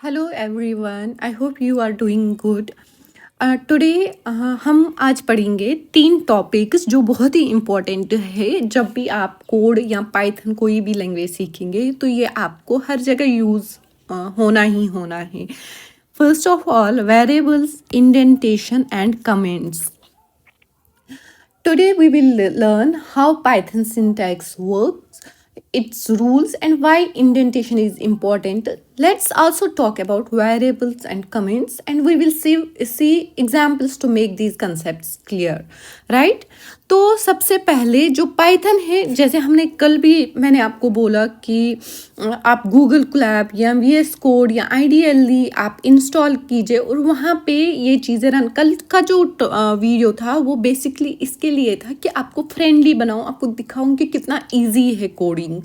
Hello everyone, I hope you are doing good. Today हम आज पढ़ेंगे 3 टॉपिक्स जो बहुत ही इम्पोर्टेंट है। जब भी आप कोड या पाइथन कोई भी लैंग्वेज सीखेंगे तो ये आपको हर जगह यूज़ होना ही होना है। First of all, variables, indentation and comments. Today we will learn how Python syntax works, its rules, and why indentation is important. Let's also talk about variables and comments, and we will see examples to make these concepts clear. Right? तो सबसे पहले जो Python है, जैसे हमने कल भी मैंने आपको बोला कि आप गूगल कोलैब या VS कोड या आइडियली आप इंस्टॉल कीजिए और वहाँ पे ये चीज़ें रन। कल का जो वीडियो था वो बेसिकली इसके लिए था कि आपको फ्रेंडली बनाऊँ, आपको दिखाऊँ कि कितना इजी है कोडिंग।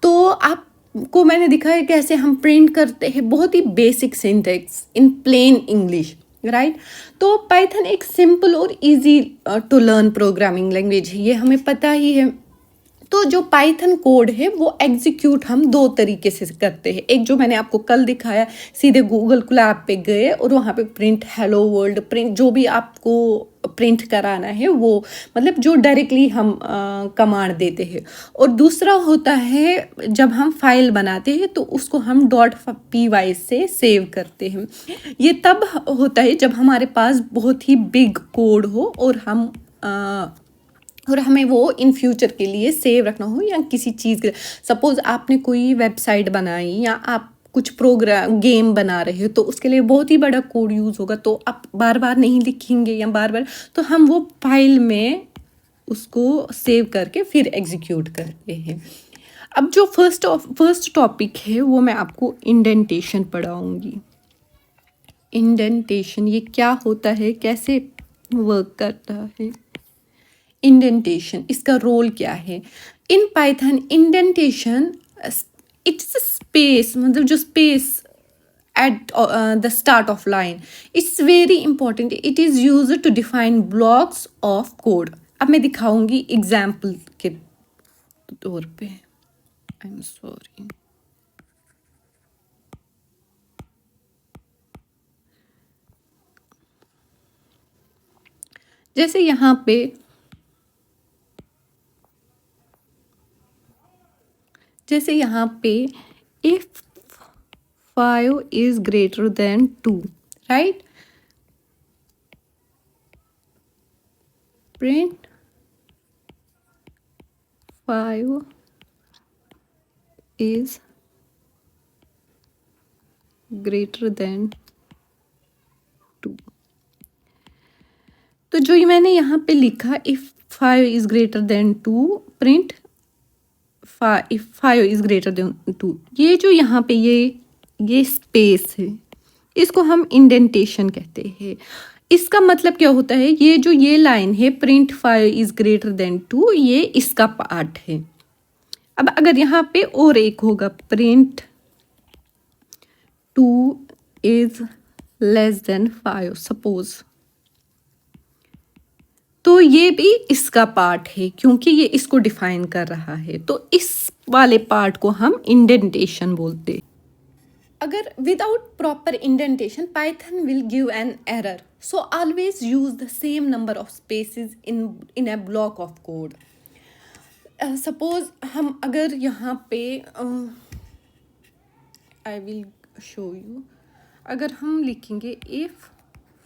तो आपको मैंने दिखाया कैसे हम प्रिंट करते हैं, बहुत ही basic syntax in plain English, right. तो पाइथन एक सिंपल और easy to learn programming language है, ये हमें पता ही है। तो जो पाइथन कोड है वो एग्जीक्यूट हम 2 तरीके से करते हैं। एक जो मैंने आपको कल दिखाया, सीधे गूगल कोलैब पे गए और वहाँ पे प्रिंट हेलो वर्ल्ड, प्रिंट जो भी आपको प्रिंट कराना है वो, मतलब जो डायरेक्टली हम कमांड देते हैं। और दूसरा होता है जब हम फाइल बनाते हैं तो उसको हम .py से सेव करते हैं। ये तब होता है जब हमारे पास बहुत ही बिग कोड हो और हमें वो इन फ्यूचर के लिए सेव रखना हो, या किसी चीज़ के, सपोज़ आपने कोई वेबसाइट बनाई या आप कुछ प्रोग्राम गेम बना रहे हो तो उसके लिए बहुत ही बड़ा कोड यूज़ होगा, तो आप बार बार नहीं लिखेंगे या बार बार, तो हम वो फाइल में उसको सेव करके फिर एग्जीक्यूट करते हैं। अब जो फर्स्ट टॉपिक है वो मैं आपको इंडेंटेशन पढ़ाऊँगी। इंडेंटेशन ये क्या होता है, कैसे वर्क करता है। इंडेंटेशन, इसका रोल क्या है in Python. Indentation it's space, मतलब जो space at the start of line, it's very important. It is used to define blocks of code. अब मैं दिखाऊंगी एग्जाम्पल के तौर पे। I am sorry. जैसे यहाँ पे if 5 is greater than 2, right, print 5 is greater than 2। तो जो ये मैंने यहाँ पे लिखा, if 5 is greater than 2, print if 5 is greater than 2, ये जो यहाँ पे ये स्पेस है, इसको हम इंडेंटेशन कहते हैं। इसका मतलब क्या होता है, ये जो ये लाइन है प्रिंट 5 इज ग्रेटर देन 2, ये इसका पार्ट है। अब अगर यहाँ पे और एक होगा, print 2 is less than 5 suppose, तो ये भी इसका पार्ट है क्योंकि ये इसको डिफाइन कर रहा है, तो इस वाले पार्ट को हम इंडेंटेशन बोलते हैं। अगर without proper indentation Python will give an error, so always use the same number of spaces in a block of code. Suppose हम अगर यहाँ पे आई विल शो यू, अगर हम लिखेंगे if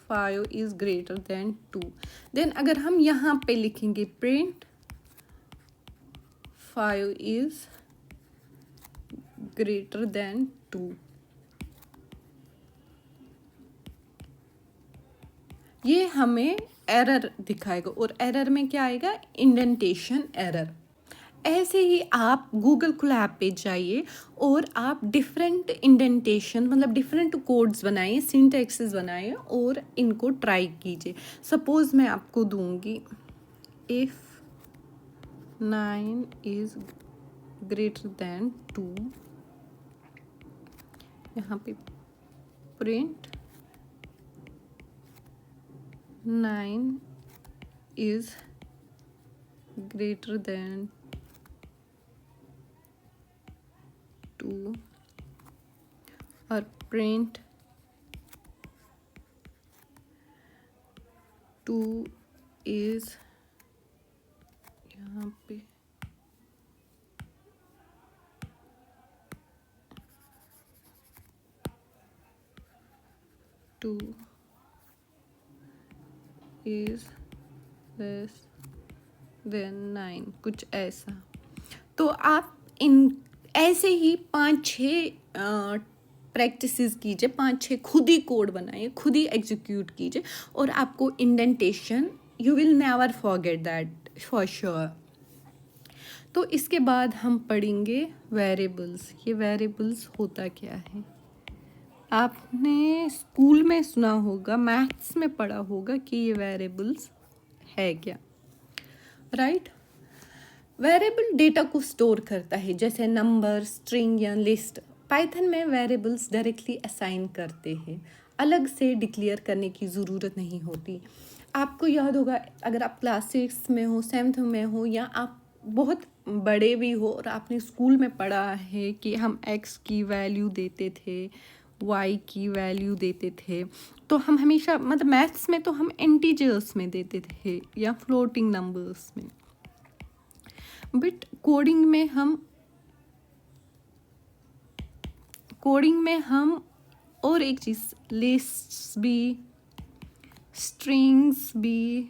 5 is greater than 2, then अगर हम यहाँ पे लिखेंगे प्रिंट 5 इज ग्रेटर देन 2, ये हमें एरर दिखाएगा। और एरर में क्या आएगा, इंडेंटेशन एरर। ऐसे ही आप गूगल कोलैब पे जाइए और आप डिफरेंट इंडेंटेशन, मतलब डिफरेंट कोड्स बनाइए, सिंटैक्सेस बनाइए और इनको ट्राई कीजिए। सपोज मैं आपको दूंगी इफ 9 इज ग्रेटर देन 2, यहाँ पे प्रिंट 9 is greater than 2, और प्रिंट टू इज, यहाँ पे टू इज लेस देन 9, कुछ ऐसा। तो आप इन ऐसे ही 5-6 प्रैक्टिसेस कीजिए, 5-6 खुद ही कोड बनाइए, खुद ही एग्जीक्यूट कीजिए, और आपको indentation, you will never forget that for sure. तो इसके बाद हम पढ़ेंगे वेरिएबल्स। ये वेरिएबल्स होता क्या है, आपने स्कूल में सुना होगा, मैथ्स में पढ़ा होगा कि ये वेरिएबल्स है क्या, राइट। वेरिएबल डेटा को स्टोर करता है, जैसे नंबर, स्ट्रिंग या लिस्ट। पाइथन में वेरिएबल्स डायरेक्टली असाइन करते हैं, अलग से डिक्लेयर करने की ज़रूरत नहीं होती। आपको याद होगा, अगर आप क्लास 6 में हो, 7th में हो, या आप बहुत बड़े भी हो और आपने स्कूल में पढ़ा है कि हम x की वैल्यू देते थे, y की वैल्यू देते थे, तो हम हमेशा, मतलब मैथ्स में तो हम इंटीजर्स में देते थे या फ्लोटिंग नंबर्स में, बट कोडिंग में हम और एक चीज़, लिस्ट्स भी, स्ट्रिंग्स भी,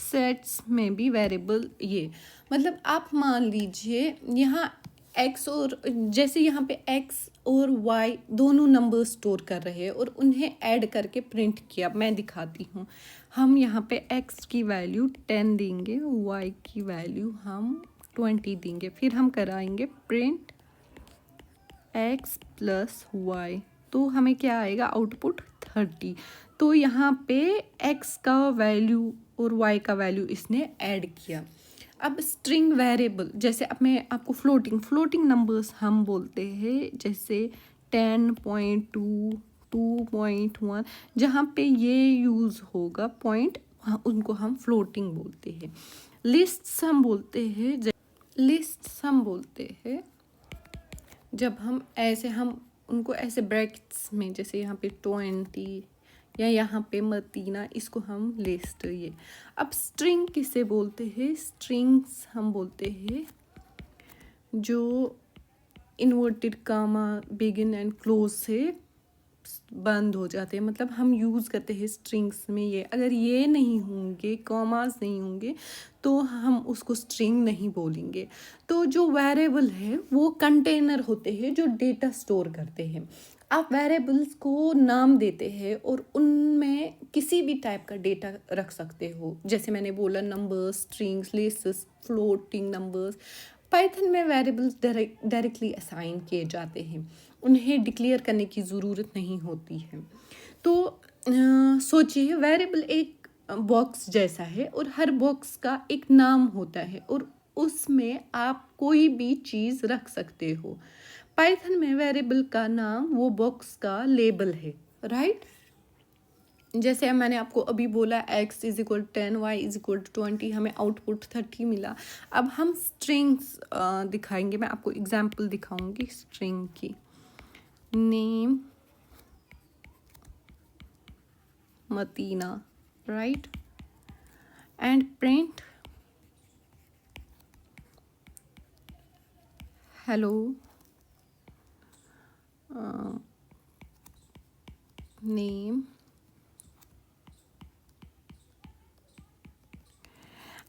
सेट्स में भी वेरिएबल, ये मतलब आप मान लीजिए यहाँ x, और जैसे यहाँ पे x और y दोनों नंबर स्टोर कर रहे हैं और उन्हें ऐड करके प्रिंट किया। मैं दिखाती हूँ, हम यहाँ पे x की वैल्यू 10 देंगे, y की वैल्यू हम 20 देंगे, फिर हम कराएंगे प्रिंट x प्लस y, तो हमें क्या आएगा, आउटपुट 30। तो यहाँ पे x का वैल्यू और y का वैल्यू इसने ऐड किया। अब स्ट्रिंग वेरिएबल, जैसे अब मैं आपको फ्लोटिंग नंबर्स हम बोलते हैं, जैसे 10.2, 2.1, जहाँ पे ये यूज़ होगा पॉइंट, उनको हम फ्लोटिंग बोलते हैं। लिस्ट्स हम बोलते हैं जब हम उनको ऐसे ब्रैकेट्स में, जैसे यहाँ पे 20 या यहाँ पे मतीना, इसको हम लिस्ट, ये। अब स्ट्रिंग किसे बोलते हैं, स्ट्रिंग्स हम बोलते हैं जो inverted comma, begin and close से बंद हो जाते हैं, मतलब हम यूज़ करते हैं स्ट्रिंग्स में ये। अगर ये नहीं होंगे, कॉमास नहीं होंगे, तो हम उसको स्ट्रिंग नहीं बोलेंगे। तो जो वेरिएबल है वो कंटेनर होते हैं जो डेटा स्टोर करते हैं। आप वेरिएबल्स को नाम देते हैं और उनमें किसी भी टाइप का डेटा रख सकते हो, जैसे मैंने बोला numbers, strings, lists, floating numbers. Python में वेरिएबल्स डायरेक्टली असाइन किए जाते हैं, उन्हें डिक्लेयर करने की ज़रूरत नहीं होती है। तो सोचिए, वेरिएबल एक बॉक्स जैसा है और हर बॉक्स का एक नाम होता है और उसमें आप कोई भी चीज़ रख सकते हो। पाइथन में वेरिएबल का नाम वो बॉक्स का लेबल है, राइट। जैसे मैंने आपको अभी बोला x is equal 10, y is equal 20, हमें आउटपुट 30 मिला। अब हम स्ट्रिंग्स दिखाएंगे, मैं आपको एग्जांपल दिखाऊंगी स्ट्रिंग की। Name Matina, right, and print hello name.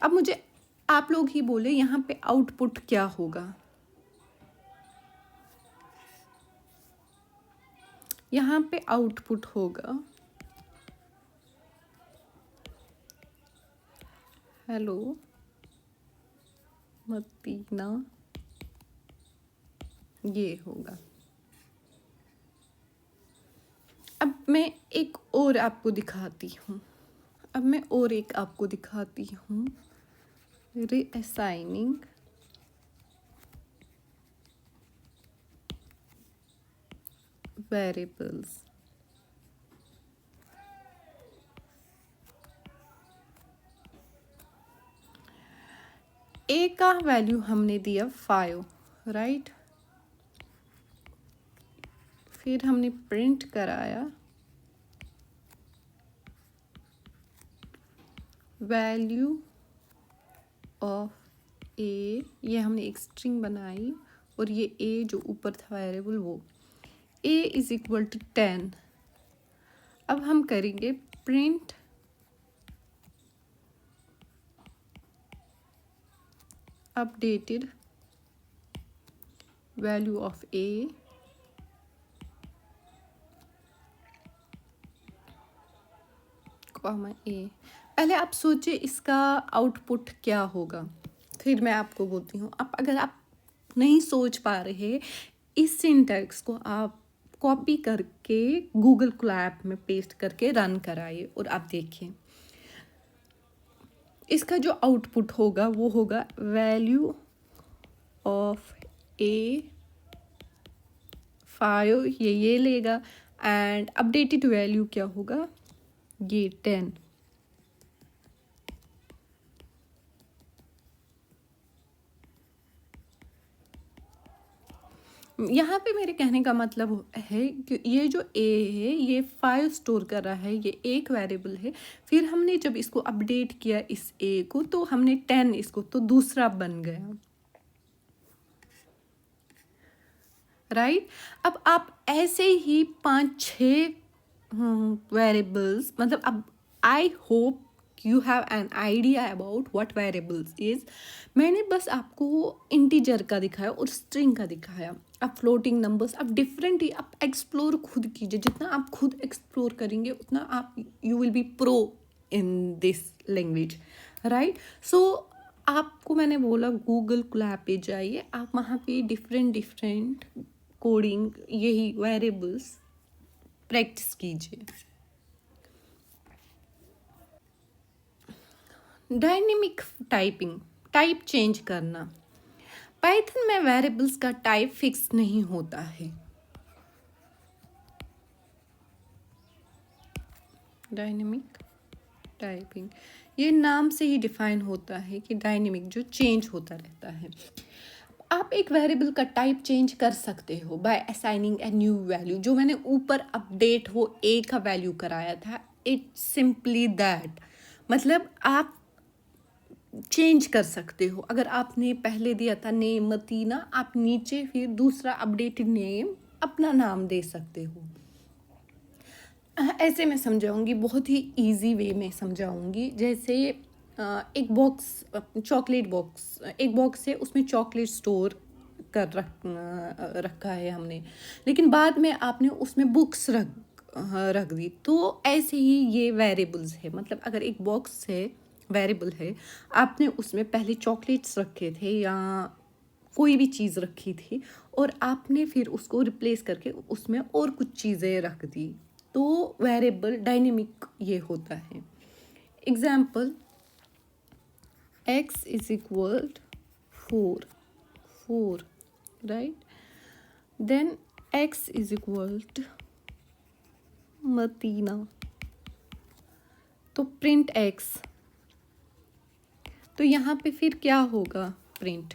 अब मुझे आप लोग ही बोले यहाँ पे आउटपुट क्या होगा। यहाँ पे आउटपुट होगा हेलो मतीना, ये होगा। अब मैं एक और आपको दिखाती हूँ, रीअसाइनिंग वेरिएबल्स। ए का वैल्यू हमने दिया 5, राइट। फिर हमने प्रिंट कराया वैल्यू ऑफ ए, ये हमने एक स्ट्रिंग बनाई और ये ए जो ऊपर था वेरिएबल वो ए इज इक्वल टू 10। अब हम करेंगे print updated value of a comma a. पहले आप सोचिए इसका आउटपुट क्या होगा, फिर मैं आपको बोलती हूँ। अब अगर आप नहीं सोच पा रहे, इस सिंटैक्स को आप कॉपी करके गूगल क्लैप में पेस्ट करके रन कराइए और आप देखिए इसका जो आउटपुट होगा वो होगा वैल्यू ऑफ ए 5, ये लेगा, एंड अपडेटेड वैल्यू क्या होगा, ये 10। यहाँ पे मेरे कहने का मतलब है कि ये जो ए है ये 5 स्टोर कर रहा है, ये एक वेरिएबल है। फिर हमने जब इसको अपडेट किया इस ए को तो हमने 10 इसको, तो दूसरा बन गया, राइट। अब आप ऐसे ही 5-6 वेरिएबल्स, मतलब अब आई hope you have an idea about what variables is. मैंने बस आपको इंटीजर का दिखाया और स्ट्रिंग का दिखाया। अब फ्लोटिंग नंबर्स, अब डिफरेंट ही आप एक्सप्लोर खुद कीजिए। जितना आप खुद एक्सप्लोर करेंगे उतना आप you will be pro in this language, right. So आपको मैंने बोला गूगल क्लैप पे जाइए, आप वहाँ पे डिफरेंट कोडिंग यही वेरिएबल्स प्रैक्टिस कीजिए। डायनेमिक टाइपिंग, टाइप चेंज करना। पाइथन में वेरिएबल्स का टाइप फिक्स नहीं होता है। डायनेमिक टाइपिंग ये नाम से ही डिफाइन होता है कि डायनेमिक जो चेंज होता रहता है। आप एक वेरिएबल का टाइप चेंज कर सकते हो by assigning a new value. जो मैंने ऊपर अपडेट हो ए का वैल्यू कराया था, इट्स सिंपली दैट। मतलब आप चेंज कर सकते हो। अगर आपने पहले दिया था नेम मतीना, आप नीचे फिर दूसरा अपडेटेड नेम अपना नाम दे सकते हो। ऐसे मैं समझाऊंगी, बहुत ही इजी वे में समझाऊंगी। जैसे एक बॉक्स, चॉकलेट बॉक्स, एक बॉक्स है उसमें चॉकलेट स्टोर कर रखा है हमने, लेकिन बाद में आपने उसमें बुक्स रख दी। तो ऐसे ही ये वेरिएबल्स है। मतलब अगर एक बॉक्स है, वेरिएबल है, आपने उसमें पहले चॉकलेट्स रखे थे या कोई भी चीज़ रखी थी और आपने फिर उसको रिप्लेस करके उसमें और कुछ चीज़ें रख दी, तो वेरिएबल डायनेमिक ये होता है। Example x is equal 4 right, then x is equal to Matina, तो प्रिंट x। तो यहाँ पे फिर क्या होगा, प्रिंट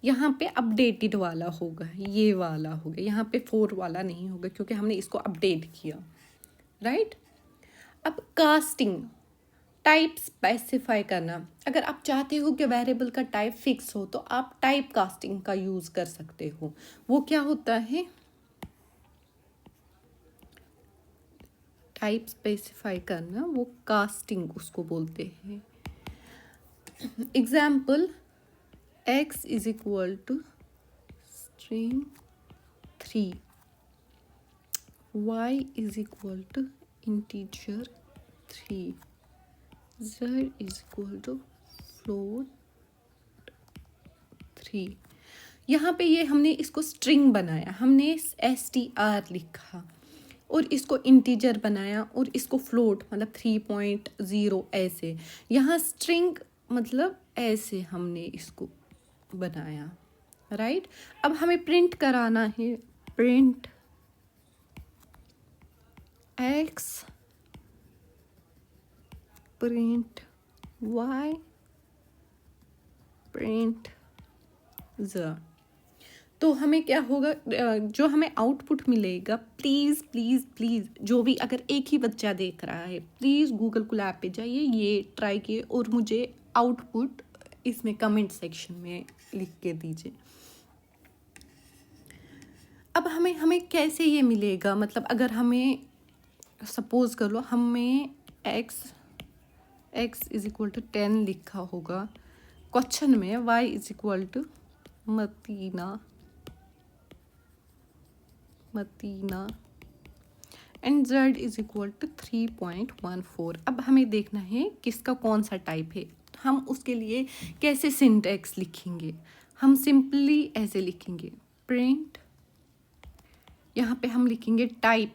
यहाँ पे अपडेटेड वाला होगा, ये वाला होगा, यहाँ पे 4 वाला नहीं होगा क्योंकि हमने इसको अपडेट किया, राइट। अब कास्टिंग, टाइप स्पेसिफाई करना। अगर आप चाहते हो कि वेरिएबल का टाइप फिक्स हो तो आप टाइप कास्टिंग का यूज़ कर सकते हो। वो क्या होता है, टाइप स्पेसिफाई करना, वो कास्टिंग उसको बोलते हैं। Example x is equal to string 3, y is equal to integer 3, z is equal to float 3। यहाँ पे ये हमने इसको स्ट्रिंग बनाया, हमने str लिखा और इसको इंटीजर बनाया और इसको फ्लोट मतलब 3.0 ऐसे। यहाँ स्ट्रिंग मतलब ऐसे हमने इसको बनाया, राइट। अब हमें प्रिंट कराना है, print x, print y, print z। तो हमें क्या होगा, जो हमें आउटपुट मिलेगा, प्लीज़ प्लीज़ प्लीज़, जो भी अगर एक ही बच्चा देख रहा है, प्लीज़ गूगल कोलैब पे जाइए, ये ट्राई किए और मुझे आउटपुट इसमें कमेंट सेक्शन में लिख के दीजिए। अब हमें हमें कैसे ये मिलेगा, मतलब अगर हमें सपोज कर लो हमें x इज इक्वल टू 10 लिखा होगा, क्वेश्चन में y is equal to Matina and z is equal to 3.14। अब हमें देखना है किसका कौन सा टाइप है। हम उसके लिए कैसे सिंटैक्स लिखेंगे, हम सिंपली ऐसे लिखेंगे, प्रिंट, यहाँ पे हम लिखेंगे टाइप,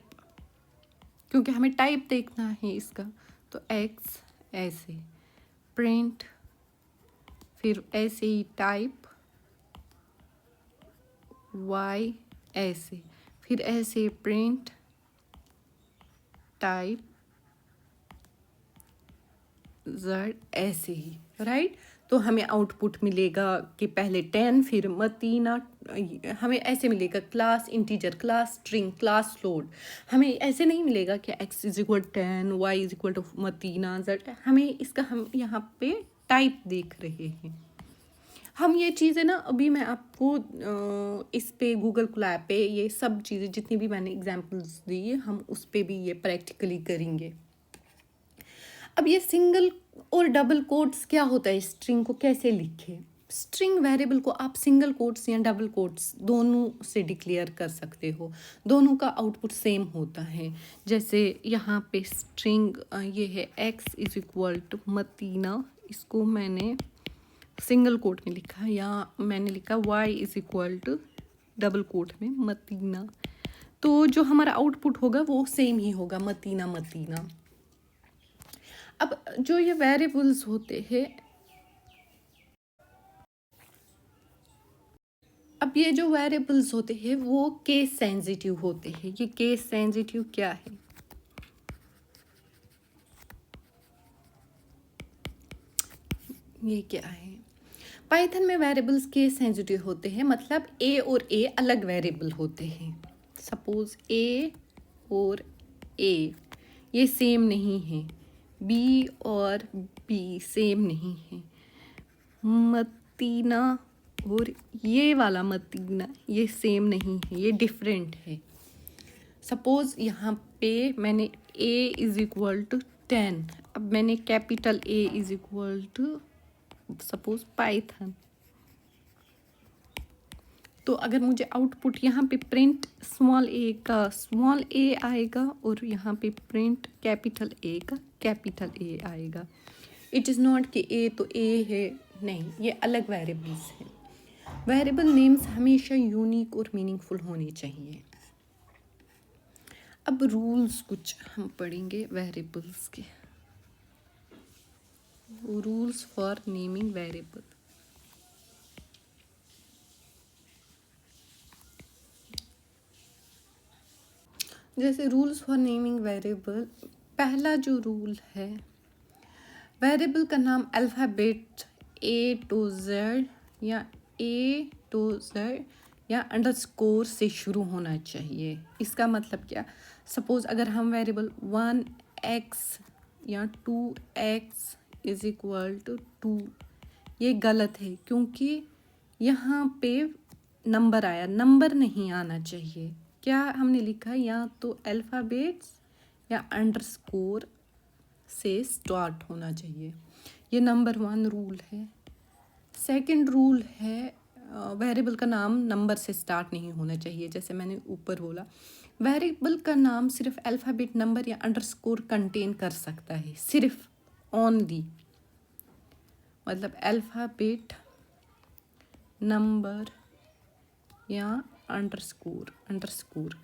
क्योंकि हमें टाइप देखना है इसका, तो x ऐसे, प्रिंट, फिर ऐसे ही टाइप, y ऐसे, फिर ऐसे प्रिंट टाइप z ऐसे ही, राइट। तो हमें आउटपुट मिलेगा कि पहले 10, फिर मतीना, हमें ऐसे मिलेगा class integer, class string, class float. हमें ऐसे नहीं मिलेगा कि x is equal 10, y is equal to Matina, z। हमें इसका हम यहाँ पे टाइप देख रहे हैं। हम ये चीज़ें ना, अभी मैं आपको इस पे गूगल कोलैब पे ये सब चीज़ें जितनी भी मैंने एग्जांपल्स दी है, हम उस पे भी ये प्रैक्टिकली करेंगे। अब ये सिंगल और डबल कोट्स क्या होता है, स्ट्रिंग को कैसे लिखें। स्ट्रिंग वेरिएबल को आप सिंगल कोट्स या डबल कोट्स दोनों से डिक्लेयर कर सकते हो, दोनों का आउटपुट सेम होता है। जैसे यहाँ पे स्ट्रिंग ये है x इज इक्वल टू मतीना, इसको मैंने सिंगल कोट में लिखा, या मैंने लिखा y is equal to double quote में मतीना, तो जो हमारा आउटपुट होगा वो सेम ही होगा, मतीना मतीना। अब जो ये वेरिएबल्स होते हैं, अब ये जो वेरिएबल्स होते हैं वो केस सेंसिटिव होते हैं। ये केस सेंसिटिव क्या है, ये क्या है, पाइथन में वेरिएबल्स केस सेंसिटिव होते हैं, मतलब ए और ए अलग वेरिएबल होते हैं। सपोज ए और ए ये सेम नहीं है, बी और बी सेम नहीं है, मतीना और ये वाला मतीना ये सेम नहीं है, ये डिफरेंट है। सपोज यहाँ पे मैंने a इज इक्वल टू 10, अब मैंने capital A is equal to suppose Python, तो अगर मुझे आउटपुट यहाँ पे प्रिंट स्मॉल a का स्मॉल a आएगा और यहाँ पे प्रिंट कैपिटल A का कैपिटल A आएगा। इट इज़ नॉट कि a तो a है, नहीं, ये अलग वेरिएबल्स हैं। वेरिएबल नेम्स हमेशा यूनिक और मीनिंगफुल होने चाहिए। अब रूल्स कुछ हम पढ़ेंगे वेरिएबल्स के, रूल्स फॉर नेमिंग वेरिएबल। जैसे रूल्स फॉर नेमिंग वेरिएबल, पहला जो रूल है, वेरिएबल का नाम अल्फ़ाबेट A to Z या A to Z या अंडरस्कोर से शुरू होना चाहिए। इसका मतलब क्या, सपोज़ अगर हम वेरिएबल 1x या 2x इज इक्वल टू 2, ये गलत है क्योंकि यहाँ पे नंबर आया, नंबर नहीं आना चाहिए। क्या हमने लिखा, या तो अल्फ़ाबेट्स या अंडरस्कोर से स्टार्ट होना चाहिए। ये नंबर 1 रूल है। सेकंड रूल है, वेरिएबल का नाम नंबर से स्टार्ट नहीं होना चाहिए। जैसे मैंने ऊपर बोला, वेरिएबल का नाम सिर्फ अल्फ़ाबेट, नंबर या अंडरस्कोर कंटेन कर सकता है, सिर्फ ओनली, मतलब अल्फ़ाबेट, नंबर या अंडरस्कोर।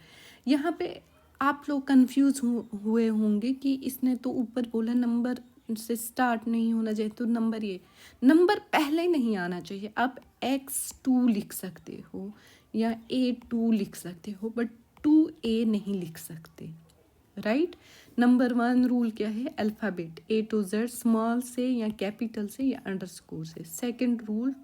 यहाँ पे आप लोग कंफ्यूज हुए होंगे कि इसने तो ऊपर बोला नंबर से स्टार्ट नहीं होना चाहिए, तो नंबर, ये नंबर पहले नहीं आना चाहिए। आप x2 लिख सकते हो या a2 लिख सकते हो, बट 2a नहीं लिख सकते, राइट। नंबर 1 रूल क्या है, alphabet A to Z, small से या कैपिटल से या अंडरस्कोर से। सेकंड रूल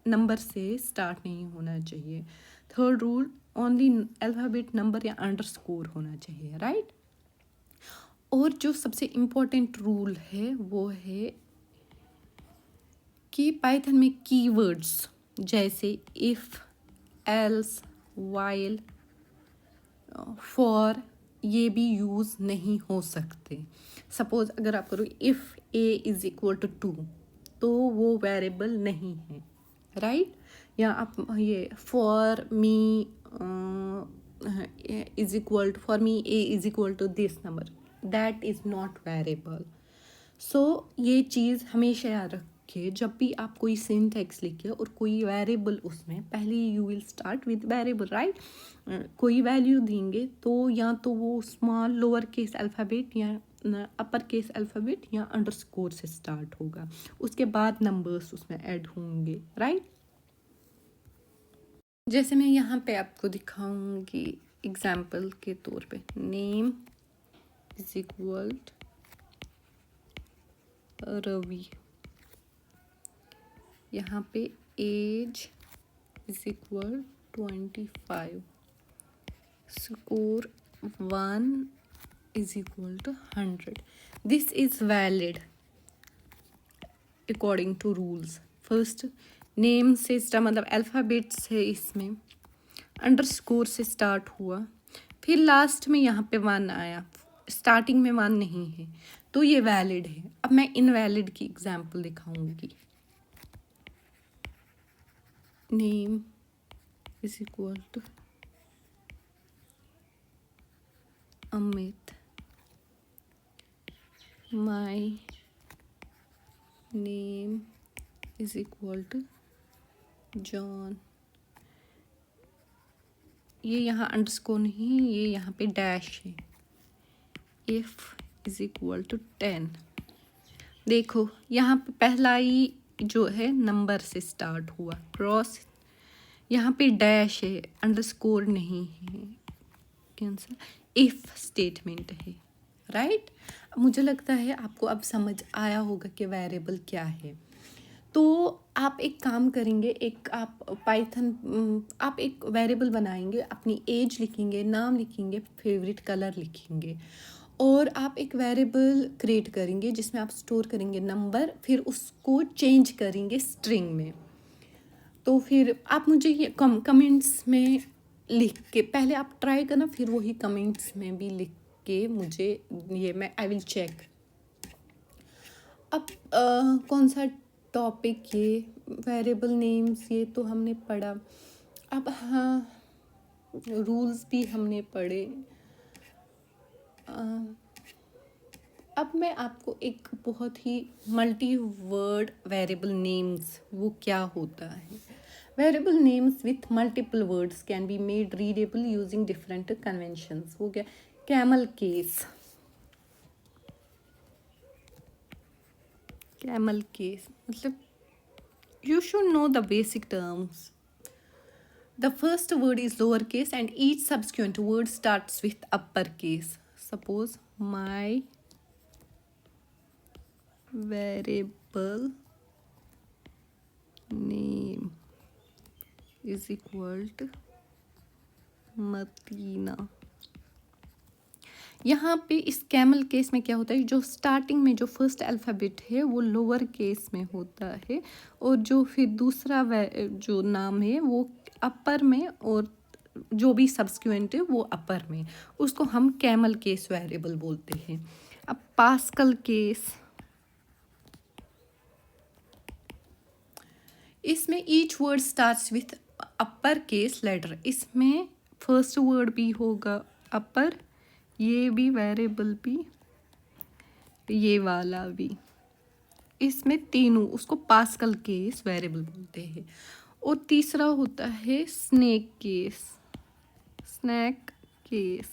नंबर से स्टार्ट नहीं होना चाहिए। Third rule, only alphabet, number या अंडरस्कोर होना चाहिए, राइट। और जो सबसे इम्पोर्टेंट रूल है वो है कि पाइथन में कीवर्ड्स जैसे इफ़, एल्स, वाइल, फॉर, ये भी यूज़ नहीं हो सकते। सपोज अगर आप करो if a is equal to 2, तो वो वेरिएबल नहीं है, राइट। या आप ये for me is equal to, for me a is equal to this number, that is not variable. So ये चीज़ हमेशा याद रखिए, जब भी आप कोई सिंटैक्स लिखिए और कोई वेरिएबल, उसमें पहले you will start with variable, right. कोई वैल्यू देंगे तो या तो वो स्मॉल लोअर केस अल्फ़ाबेट या अपर केस अल्फ़ाबेट या अंडरस्कोर से स्टार्ट होगा, उसके बाद नंबर्स उसमें ऐड होंगे, राइट। जैसे मैं यहाँ पे आपको दिखाऊंगी एग्जाम्पल के तौर पे, नेम इज इक्वल रवि, यहाँ पे age is equal 25, score 1 is equal to 100। This is valid according to rules. First name से स्टार्ट, मतलब अल्फ़ाबेट्स है इसमें, अंडरस्कोर से स्टार्ट हुआ, फिर लास्ट में यहाँ पे 1 आया, स्टार्टिंग में 1 नहीं है, तो ये वैलिड है। अब मैं इनवैलिड की एग्जांपल दिखाऊंगी। Name is equal to Amit, my name is equal to John. ये यहाँ अंडरस्कोर नहीं, ये यहाँ पे डैश है। इफ इज इक्वल टू 10, देखो यहाँ पे पहला ही जो है नंबर से स्टार्ट हुआ, क्रॉस, यहाँ पे डैश है, अंडरस्कोर नहीं है, कैंसल, इफ स्टेटमेंट है, राइट। मुझे लगता है आपको अब समझ आया होगा कि वेरिएबल क्या है। तो आप एक काम करेंगे, एक आप पाइथन, आप एक वेरिएबल बनाएंगे, अपनी एज लिखेंगे, नाम लिखेंगे, फेवरेट कलर लिखेंगे, और आप एक वेरिएबल क्रिएट करेंगे जिसमें आप स्टोर करेंगे नंबर, फिर उसको चेंज करेंगे स्ट्रिंग में। तो फिर आप मुझे ये कमेंट्स में लिख के, पहले आप ट्राई करना, फिर वही कमेंट्स में भी लिख के मुझे ये, मैं आई विल चेक। अब कौन सा टॉपिक, ये वेरिएबल नेम्स ये तो हमने पढ़ा। अब हाँ, रूल्स भी हमने पढ़े। अब मैं आपको एक बहुत ही मल्टी वर्ड वेरिएबल नेम्स, वो क्या होता है। Variable names with multiple words can be made readable using different conventions. वो क्या, कैमल केस, कैमल केस मतलब you should know the basic terms. The first word is lowercase and each subsequent word starts with uppercase. Suppose my variable name is equal to Matina. यहाँ पे इस camel case में क्या होता है, जो starting में जो फर्स्ट अल्फ़ाबेट है वो लोअर केस में होता है, और जो फिर दूसरा जो नाम है वो अपर में, और जो भी सब्सिक्वेंट है वो अपर में, उसको हम कैमल केस वेरिएबल बोलते हैं। अब पास्कल केस, इसमें each word starts with upper case letter, इसमें फर्स्ट वर्ड भी होगा अपर, ये भी वेरिएबल भी, ये वाला भी, इसमें तीनों, उसको पास्कल केस वेरिएबल बोलते हैं। और तीसरा होता है स्नैक केस, स्नैक केस,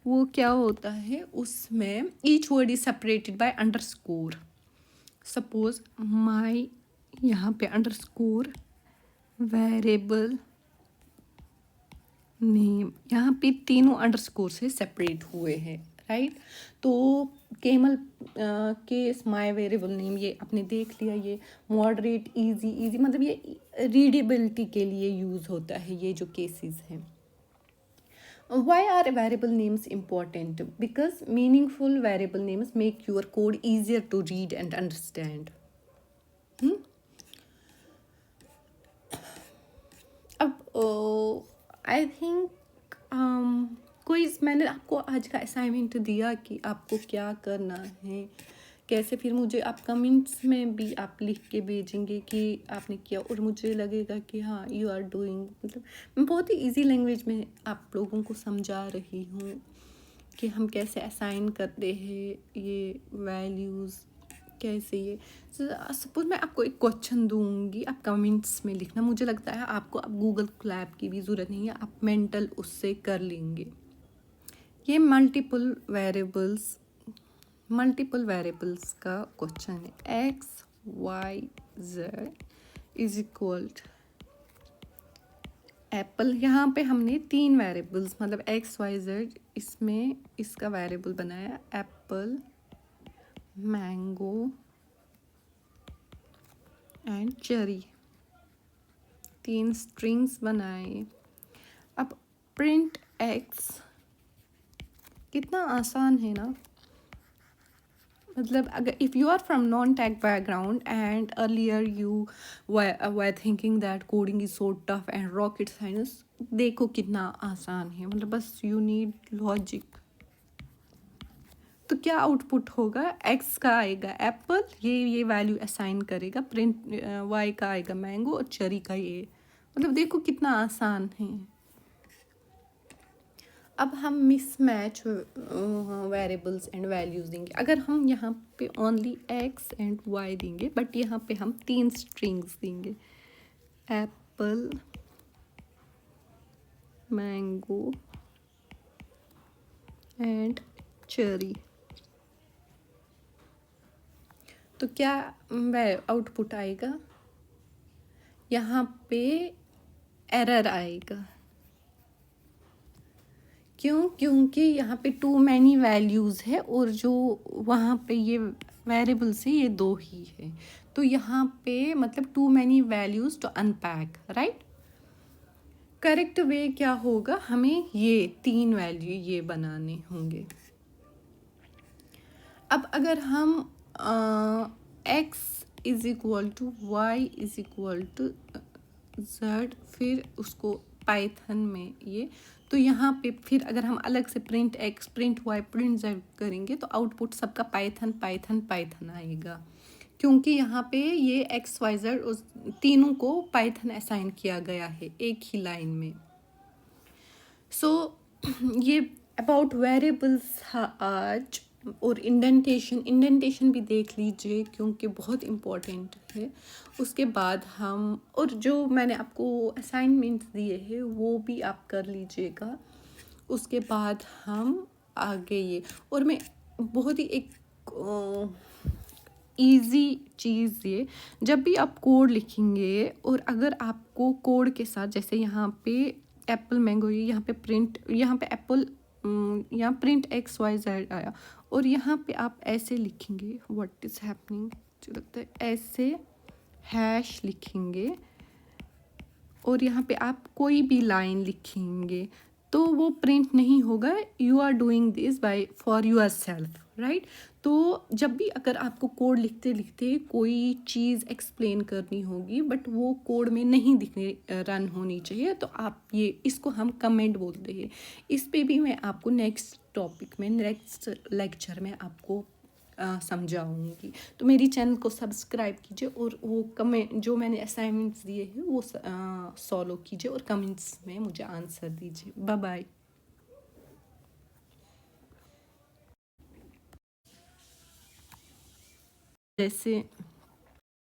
वो क्या होता है, उसमें each word is separated by underscore. Suppose my, यहाँ पे अंडरस्कोर वेरिएबल नेम, यहाँ पे तीनों अंडरस्कोर से सेपरेट हुए हैं, राइट। तो camel case my variable name, ये आपने देख लिया। ये मॉडरेट, इजी, इजी मतलब ये रीडेबिलिटी के लिए यूज़ होता है ये जो केसेस हैं। Why are variable names important? Because meaningful variable names make your code easier to read and understand. अब आई थिंक कोई, मैंने आपको आज का असाइनमेंट दिया कि आपको क्या करना है, कैसे, फिर मुझे आप कमेंट्स में भी आप लिख के भेजेंगे कि आपने किया, और मुझे लगेगा कि हाँ यू आर डूइंग। मतलब मैं बहुत ही इजी लैंग्वेज में आप लोगों को समझा रही हूँ कि हम कैसे असाइन करते हैं ये वैल्यूज़, कैसे ये। सपोज मैं आपको एक क्वेश्चन दूंगी, आप कमेंट्स में लिखना। मुझे लगता है आपको अब गूगल क्लैप की भी ज़रूरत नहीं है, आप मेंटल उससे कर लेंगे। ये मल्टीपल वेरिएबल्स का क्वेश्चन है। X y z is equal apple. यहाँ पे हमने 3 वेरिएबल्स मतलब एक्स वाई जेड, इसमें इसका वेरिएबल बनाया Apple, mango and cherry, 3 strings बनाए। अब प्रिंट एक्स कितना आसान है ना। मतलब अगर if you are from non tech background and earlier you were thinking that coding is so tough and rocket science, देखो कितना आसान है। मतलब बस यू नीड लॉजिक। तो क्या आउटपुट होगा, एक्स का आएगा एप्पल, ये वैल्यू असाइन करेगा, प्रिंट वाई का आएगा मैंगो, और चेरी का ये। मतलब देखो कितना आसान है। अब हम मिसमैच वेरिएबल्स एंड वैल्यूज़ देंगे। अगर हम यहाँ पे ओनली एक्स एंड वाई देंगे, बट यहाँ पे हम 3 स्ट्रिंग्स देंगे, एप्पल, मैंगो एंड चेरी, तो क्या आउटपुट आएगा, यहाँ पे एरर आएगा। क्यों? क्योंकि यहाँ पे टू मैनी वैल्यूज़ है, और जो वहाँ पे ये वेरिएबल्स है ये 2 ही है। तो यहाँ पे मतलब too many values to unpack, right. Correct way क्या होगा, हमें ये 3 वैल्यू ये बनाने होंगे। अब अगर हम x is equal to y is equal to z, फिर उसको पाइथन में ये, तो यहाँ पे फिर अगर हम अलग से print x, print y, print z करेंगे तो आउटपुट सबका पाइथन पाइथन पाइथन आएगा। क्योंकि यहाँ पे ये एक्स वाई जेड उस तीनों को पाइथन असाइन किया गया है एक ही लाइन में। सो ये अबाउट वेरिएबल्स आज। और इंडेंटेशन भी देख लीजिए क्योंकि बहुत इम्पोर्टेंट है। उसके बाद हम, और जो मैंने आपको असाइनमेंट्स दिए हैं वो भी आप कर लीजिएगा। उसके बाद हम आगे ये, और मैं बहुत ही एक ईज़ी चीज़ ये, जब भी आप कोड लिखेंगे और अगर आपको कोड के साथ जैसे यहाँ पे एप्पल मैंगो, यहाँ पे प्रिंट, यहाँ पे एप्पल, यहाँ प्रिंट एक्स वाई जेड आया, और यहाँ पे आप ऐसे लिखेंगे व्हाट इज़ हैपनिंग, जो लगता है ऐसे हैश लिखेंगे, और यहाँ पे आप कोई भी लाइन लिखेंगे तो वो प्रिंट नहीं होगा। You are doing this by for yourself, right. तो जब भी अगर आपको कोड लिखते लिखते कोई चीज़ एक्सप्लेन करनी होगी बट वो कोड में नहीं दिखने रन होनी चाहिए, तो आप ये, इसको हम कमेंट बोलते हैं। इस पे भी मैं आपको नेक्स्ट टॉपिक में, नेक्स्ट लेक्चर में आपको समझाऊंगी। तो मेरी चैनल को सब्सक्राइब कीजिए, और वो कमेंट जो मैंने असाइनमेंट्स दिए हैं वो सॉल्व कीजिए, और कमेंट्स में मुझे आंसर दीजिए। Bye bye. जैसे